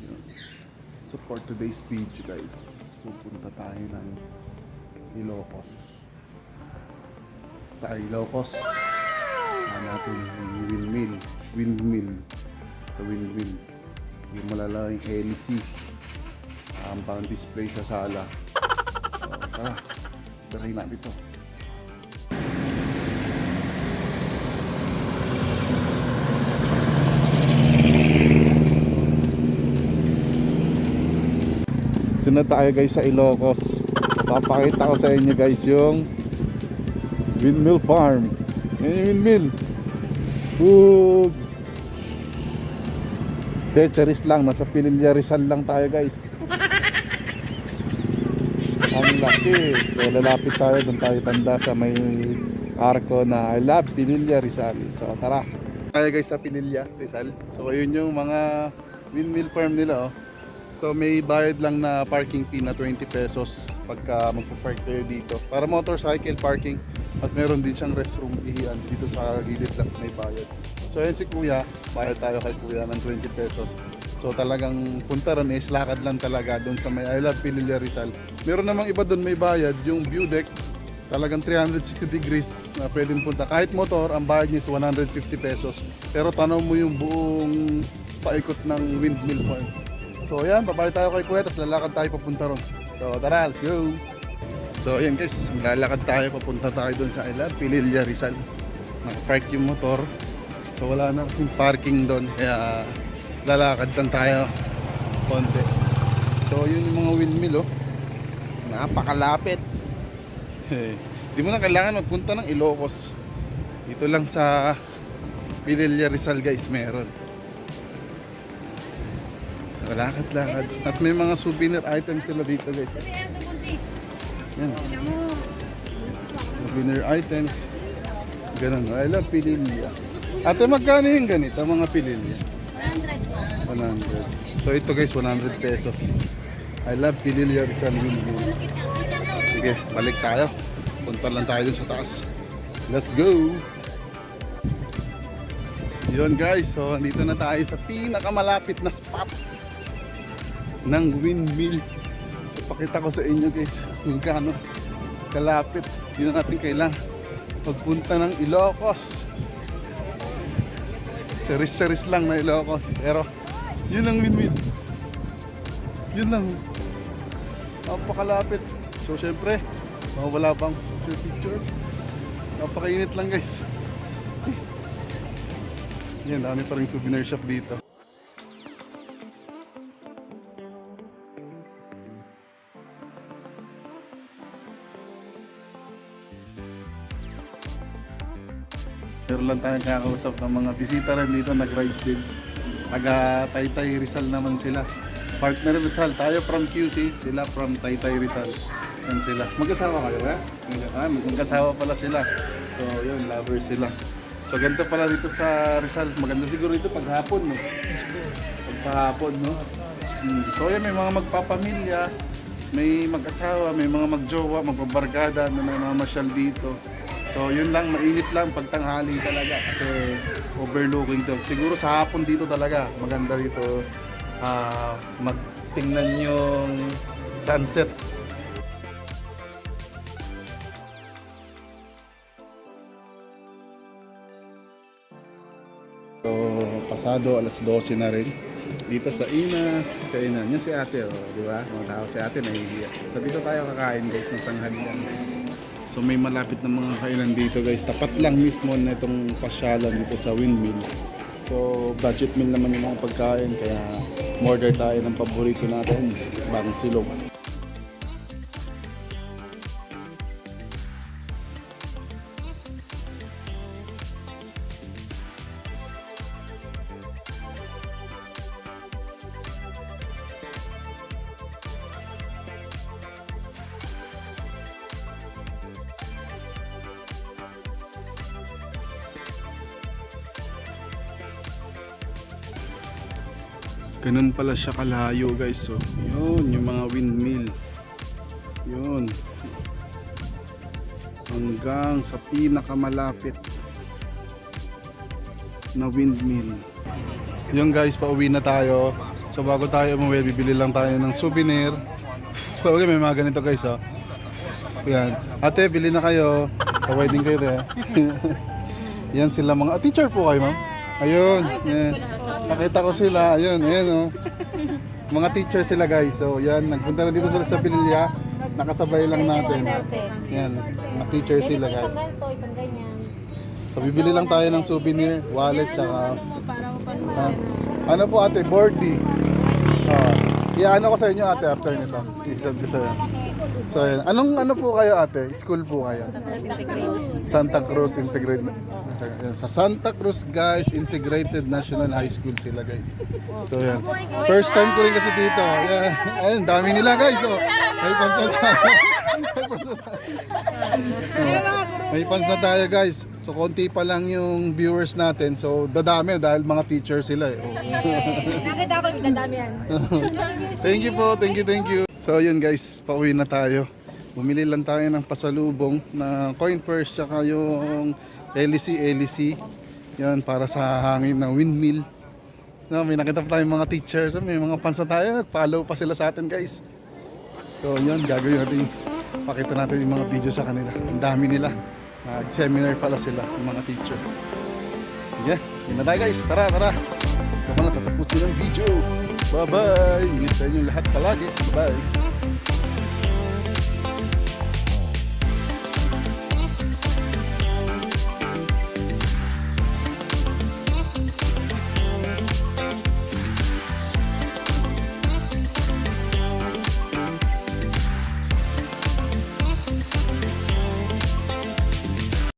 Yun. So for today's video guys, pupunta tayo ng Ilocos. Ilocos. Natin yung windmill. Sa windmill. Yung malalaking LC. Ang pang display sa sala. So, tara. Try natin ito. Ito na tayo guys sa Ilocos. Papakita ko sa inyo guys yung windmill farm. Yan yung windmill. Boom! Charis lang, nasa Pililla Rizal lang tayo guys. Ang laki. So lalapit tayo, doon tayo tanda sa may arko na I love Pililla Rizal. So tara. Tayo guys sa Pililla Rizal. So ayun yung mga windmill farm nila oh. So may bayad lang na parking fee na 20 pesos pagka magpo-park kayo dito. Para motorcycle parking. At meron din siyang restroom ihian dito sa gilid lang may bayad. So yan si Kuya, bayad tayo kay Kuya ng 20 pesos. So talagang punta ron is lakad lang talaga doon sa may I love Pililla Rizal. Meron namang iba doon may bayad, yung view deck talagang 360 degrees na pwedeng punta. Kahit motor, ang bayad niya is 150 pesos. Pero tanaw mo yung buong paikot ng windmill farm. So yan, babayad tayo kay Kuya, tapos lalakad tayo papunta ron. So tara, let's go! So ayan guys, lalakad tayo, papunta tayo doon sa I love Pililla Rizal. Nakapark yung motor. So wala na yung parking doon, kaya lalakad lang tayo konti. So yun yung mga windmill oh. Napakalapit. Di mo na kailangan magpunta ng Ilocos. Dito lang sa Pililla Rizal guys meron. Lakad-lakad. At may mga souvenir items sila dito guys. Yan. Souvenir items. Ganun. I love Pililla. Ate, magkano yung ganito, mga Pililla? 100 po. 100. So ito guys, 100 pesos. I love Pililla Rizal windmill. Sige, balik tayo. Punta lang tayo dun sa taas. Let's go! Yun guys, so dito na tayo sa pinakamalapit na spot ng windmill. So pakita ko sa inyo guys kung gaano kalapit. Yun ang ating kailangan pagpunta ng Ilocos. Series lang na Ilocos. Pero yun ang windmill. Yun lang. Napakalapit. So syempre, wala pang picture. Napakainit lang guys. Yan, dami pa rin souvenir shop dito. Meron lang tayong kakausap ng mga bisita rin dito, nag-ride din. Taga Taytay Rizal naman sila. Partner Rizal, tayo from QC, sila from Taytay Rizal. Yan sila. Mag-asawa kayo ba? Mag-asawa pala sila. So yun, lovers sila. So ganito pala dito sa Rizal. Maganda siguro dito paghapon, no? Paghapon, no? So yan, may mga magpapamilya, may mag-asawa, may mga magjowa, magbabarkada na may mga masyal dito. So yun lang, mainit lang pag tanghali talaga kasi overlooking to. Siguro sa hapon dito talaga, maganda dito magtingnan yung sunset. So pasado alas 12 na rin dito sa Inas kainan. Yan si ate, oh, di ba? Mga tao si ate nahihiya. So dito tayo kakain guys ng tanghalian. So may malapit na mga kainan dito guys. Tapat lang mismo na itong pasyalan dito sa windmill. So budget meal naman yung mga pagkain. Kaya order tayo ng paborito natin. Bang silog. Ganun pala siya kalayo guys. So, yun yung mga windmill. Yun. Hanggang sa pinakamalapit na windmill. Yun guys, pauwi na tayo. So bago tayo umuwi, bibili lang tayo ng souvenir. So okay, may mga ganito guys, oh. Yan. Ate, bili na kayo. Pa-wedding kayo, te. Yan sila mga... teacher po kayo, ma'am? Ayun. Yan. Nakita ko sila. Ayun, ayun, oh. Mga teacher sila, guys. So, yan. Nagpunta na dito sila sa Pinilya. Nakasabay lang natin. Yan. Mga teacher sila, guys. Isang ganito, isang ganyan. So, bibili lang tayo ng souvenir, wallet, tsaka... ano po, ate? Boardy. Iano ko sa inyo, ate, after nito. Isab ko sa inyo. So, yan. Ano po kayo, ate? School po kayo? Santa Cruz Integrated. Sa Santa Cruz, guys, Integrated National High School sila, guys. So, yan. First time ko rin kasi dito. Yan. Ayun, dami nila, guys. Oh. May pansa tayo. May pansa tayo, guys. So, konti pa lang yung viewers natin. So, dadami dahil mga teacher sila, eh. Oh. Nakita ko yung dadami yan. Thank you po, thank you. So yun guys, pauwi na tayo. Bumili lang tayo ng pasalubong na coin purse tsaka yung LEC. Yan para sa hangin na windmill. No, may nakita pa tayong mga teachers, may mga pansa tayo, nag-follow pa sila sa atin guys. So yun, gagawin natin, pakita natin yung mga video sa kanila. Ang dami nila. Nag-seminar pala sila, yung mga teacher. Sige, yun na tayo guys, tara. Ito na tatapusin ang video. Bye-bye! Ingat sa inyong lahat palagi. Bye!